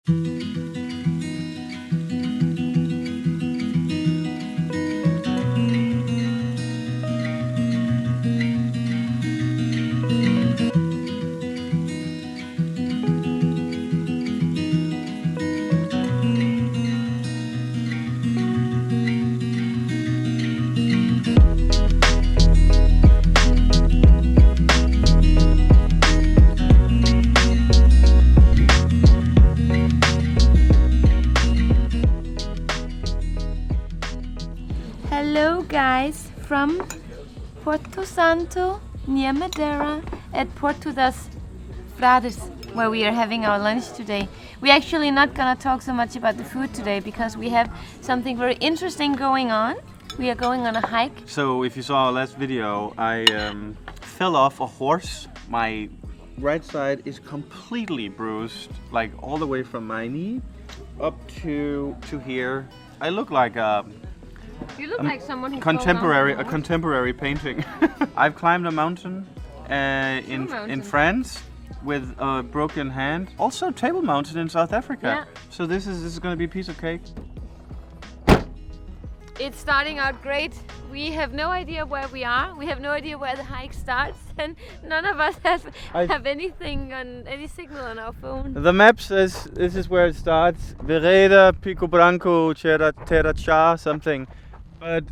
Hello guys, from Porto Santo near Madeira at Porto das Frades, where we are having our lunch today. We're actually not gonna talk so much about the food today because we have something very interesting going on. We are going on a hike. So if you saw our last video, I fell off a horse. My right side is completely bruised, like all the way from my knee up to here. I look like You look like someone who a contemporary painting. I've climbed a mountain in France with a broken hand. Also Table Mountain in South Africa. Yeah. So this is going to be a piece of cake. It's starting out great. We have no idea where we are. We have no idea where the hike starts, and none of us have anything on any signal on our phone. The map says this is where it starts. Vereda, Pico Branco, Terra Cha, something. But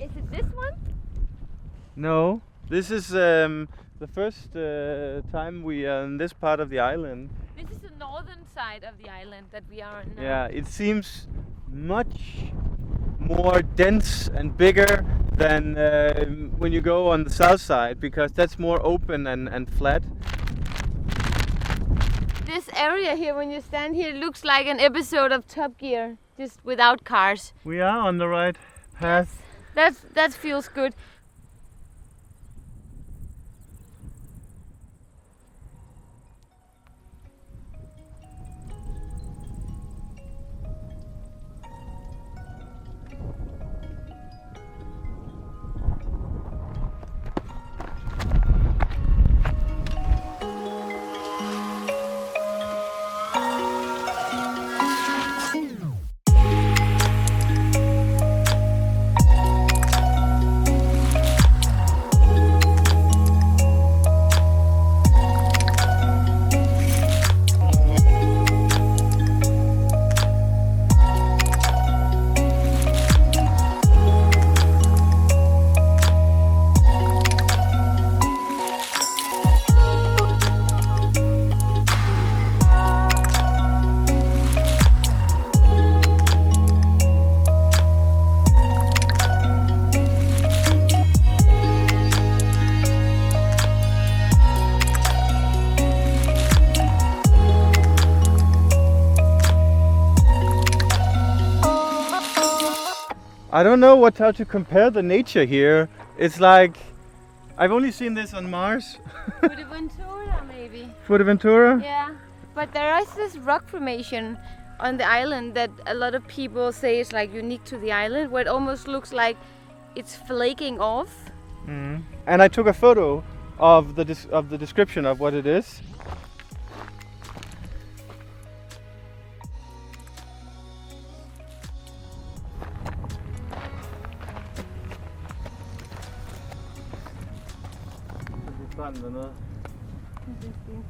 Is it this one? no, this is the first time we are in this part of the island. This is the northern side of the island that we are on now. Yeah, it seems much more dense and bigger than when you go on the south side, because that's more open and flat. This area here, when you stand here, looks like an episode of Top Gear, just without cars. We are on the right path. That feels good. I don't know how to compare the nature here. It's like, I've only seen this on Mars. Fuerteventura, maybe. Fuerteventura? Yeah, but there is this rock formation on the island that a lot of people say is like unique to the island, where it almost looks like it's flaking off. Mm. And I took a photo of the description of what it is.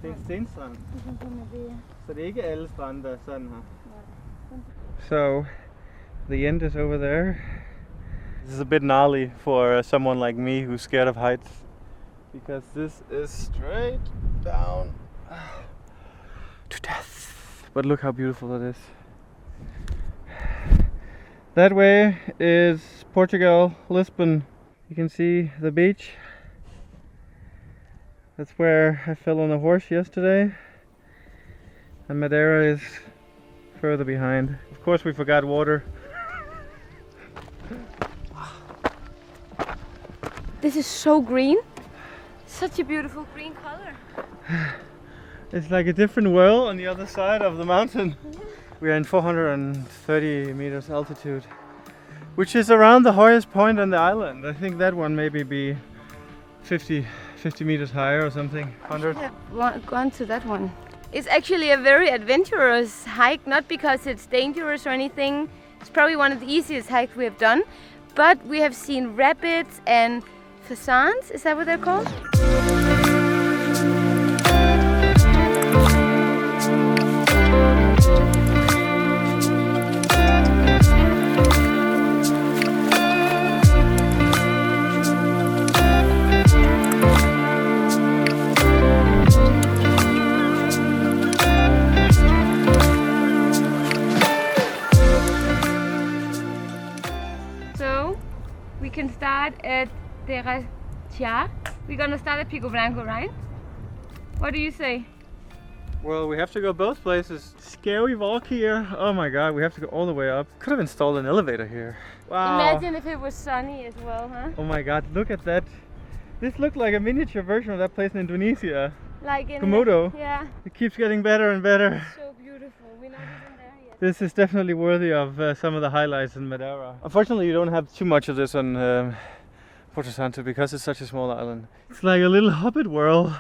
Det er en stenstrand. Så det er ikke alle strande, der er sådan her. So, the end is over there. This is a bit gnarly for someone like me who's scared of heights, because this is straight down to death. But look how beautiful it is. That way is Portugal, Lisbon. You can see the beach. That's where I fell on a horse yesterday. And Madeira is further behind. Of course we forgot water. This is so green. Such a beautiful green color. It's like a different world on the other side of the mountain. We are in 430 meters altitude, which is around the highest point on the island. I think that one maybe be 50 meters higher or something. 100. I have gone to that one. It's actually a very adventurous hike, not because it's dangerous or anything. It's probably one of the easiest hikes we have done, but we have seen rabbits and fasans. Is that what they're called? We can start at Terra. We're gonna start at Pico Branco, right? What do you say? Well, we have to go both places. Scary walk here. Oh my god, we have to go all the way up. Could have installed an elevator here. Wow. Imagine if it was sunny as well, huh? Oh my god, look at that. This looked like a miniature version of that place in Indonesia. Like in Komodo. Yeah. It keeps getting better and better. So beautiful. We're not even there yet. This is definitely worthy of some of the highlights in Madeira. Unfortunately, you don't have too much of this on Porto Santo because it's such a small island. It's like a little hobbit world.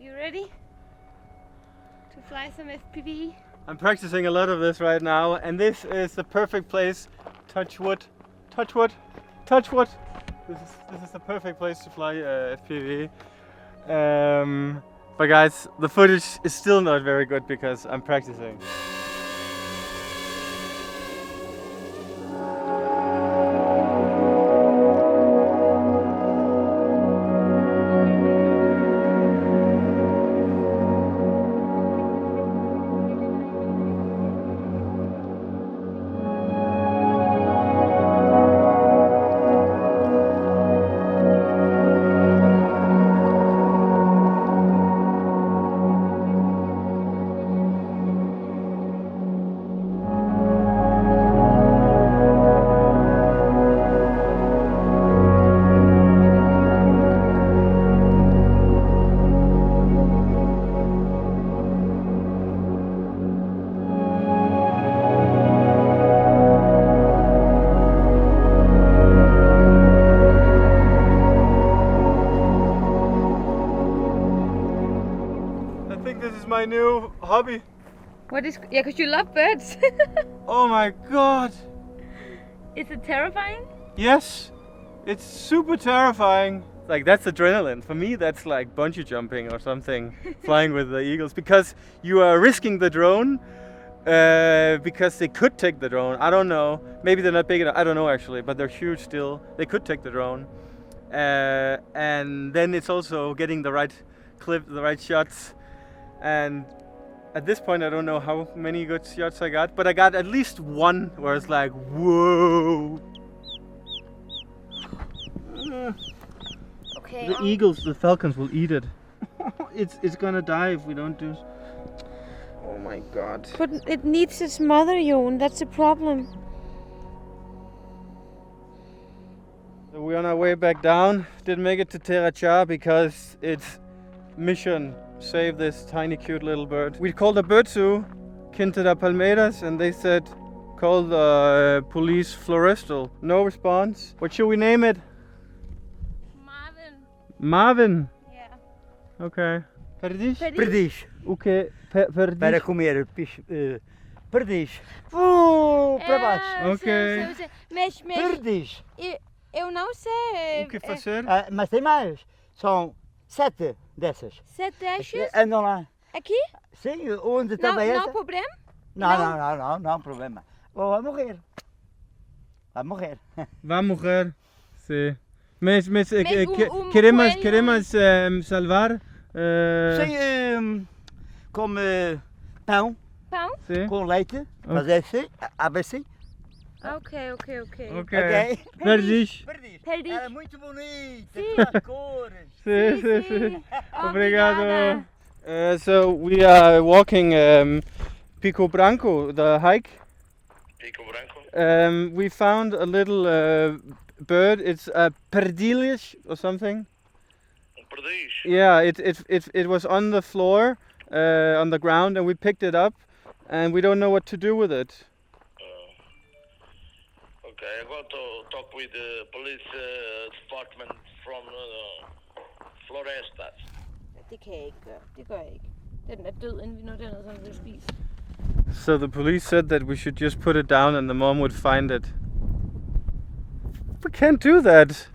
You ready to fly some FPV? I'm practicing a lot of this right now, and this is the perfect place. Touch wood, touch wood, touch wood. This is the perfect place to fly FPV. But guys, the footage is still not very good because I'm practicing. My new hobby. What is? Yeah, because you love birds. Oh my god. Is it terrifying? Yes, it's super terrifying. Like, that's adrenaline. For me, that's like bungee jumping or something, flying with the eagles, because you are risking the drone because they could take the drone. I don't know. Maybe they're not big enough. I don't know actually, but they're huge still. They could take the drone. And then it's also getting the right clip, the right shots. And at this point, I don't know how many good shots I got, but I got at least one where it's like, whoa. Okay. The eagles, the falcons will eat it. It's gonna die if we don't do. Oh my god. But it needs its mother, Jon. That's the problem. So we're on our way back down. Didn't make it to Terra because it's mission. Save this tiny cute little bird. We called a bird zoo, Quinta da Palmeiras, and they said call the police florestal. No response. What should we name it? Marvin. Marvin? Yeah. Okay. Perdiz? Perdiz. Okay. Perdiz. Para comer perdiz. Para baixo. Ok. Mas Perdiz. eu não sei. O que fazer? Mas tem mais. São 7 dessas. 7 destas? Andam lá. Aqui? Sim, onde também Não essa. há problema? Não problema. Vai morrer. Vai morrer. Vai morrer. Sim. Mas queremos salvar. Sim, come pão. Pão? Sim. Com leite. Fazer assim, abre assim. Ok. Ok. Perdiz. Perdiz. Era muito bonito. Sim. As cores. Sim. Obrigado. Obrigada. So we are walking Pico Branco, the hike. Pico Branco. We found a little bird. It's a perdilhas or something. Perdiz. Yeah, it was on the floor, on the ground, and we picked it up, and we don't know what to do with it. Okay, I got to talk with the police department from Florestas. Det kan jeg ikke gøre. Det gør jeg ikke. Den er død, inden vi når dernede, så vi vil spise. So the police said that we should just put it down and the mom would find it. We can't do that.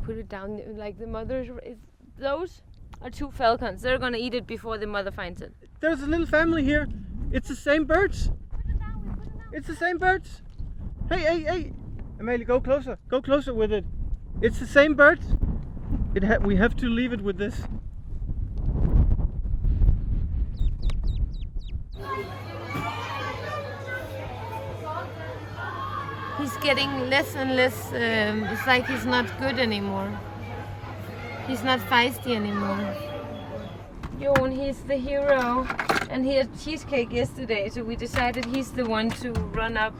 Put it down, like the mother. Those are 2 falcons. They're gonna eat it before the mother finds it. There's a little family here. It's the same birds. Put it down, put it down. It's the same birds. Hey. Amalie, go closer. Go closer with it. It's the same birds. We have to leave it with this. He's getting less and less, it's like he's not good anymore. He's not feisty anymore. Jon, he's the hero. And he had cheesecake yesterday, so we decided he's the one to run up.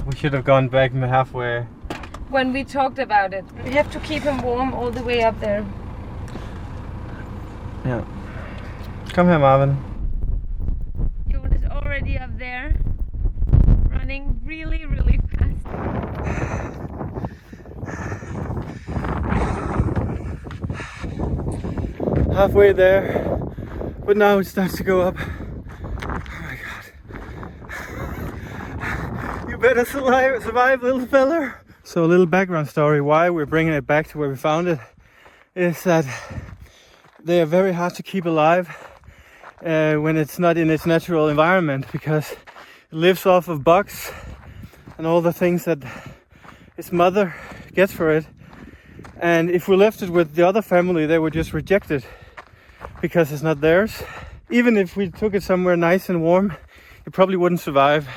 We should have gone back halfway. When we talked about it. We have to keep him warm all the way up there. Yeah. Come here, Marvin. Jon is already up there. Running really, really fast. Halfway there, but now it starts to go up. Oh my god. You better survive, little fella. So a little background story why we're bringing it back to where we found it is that they are very hard to keep alive when it's not in its natural environment, because it lives off of bugs and all the things that its mother gets for it. And if we left it with the other family, they would just reject it because it's not theirs. Even if we took it somewhere nice and warm, it probably wouldn't survive.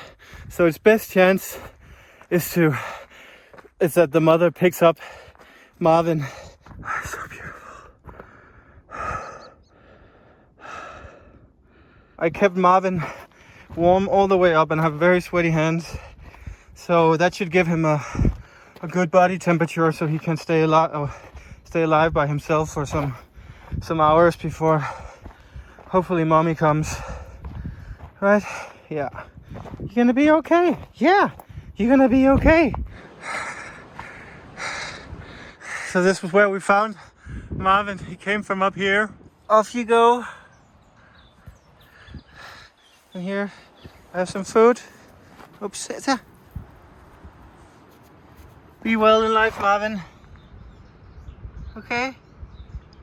So its best chance is that the mother picks up Marvin. Oh, so beautiful. I kept Marvin warm all the way up and have very sweaty hands. So that should give him a good body temperature so he can stay alive by himself for some hours before hopefully mommy comes. Right? Yeah. You're gonna be okay. Yeah. You're gonna be okay. So this was where we found Marvin. He came from up here. Off you go. And here I have some food. Oops. Be well in life, Marvin. Okay?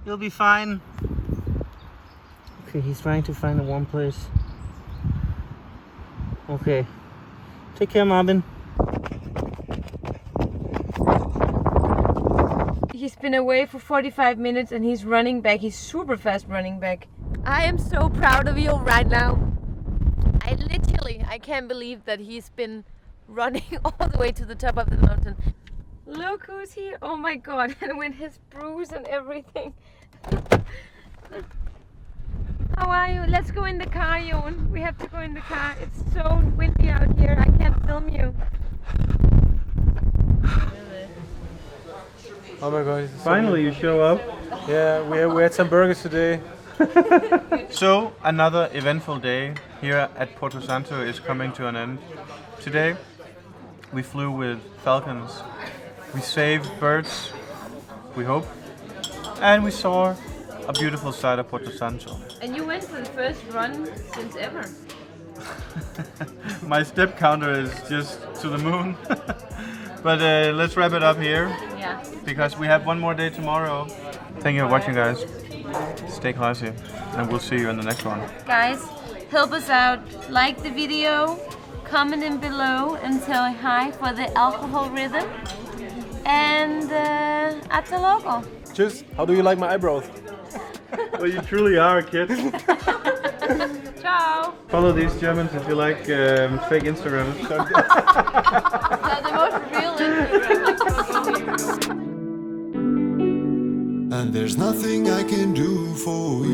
You'll be fine. Okay, he's trying to find a warm place. Okay. Take care, Marvin. He's been away for 45 minutes and he's running back. He's super fast running back. I am so proud of you right now. I can't believe that he's been running all the way to the top of the mountain. Look who's here. Oh my god, and with his bruise and everything. How are you? Let's go in the car, Jon. We have to go in the car. It's so windy out here. I can't film you. Oh my god. Finally you show up. Yeah, we had some burgers today. So another eventful day here at Porto Santo is coming to an end. Today we flew with falcons. We saved birds, we hope, and we saw a beautiful side of Porto Santo. And you went for the first run since ever. My step counter is just to the moon. But let's wrap it up here. Yeah. Because we have one more day tomorrow. Thank you for watching, guys. Stay classy, and we'll see you in the next one. Guys, help us out. Like the video, comment in below and tell hi for the alcohol rhythm. And hasta luego. Just, how do you like my eyebrows? Well, you truly are a kid. Ciao. Follow these Germans if you like fake Instagram. They're the most real Instagram. And there's nothing I can do for you.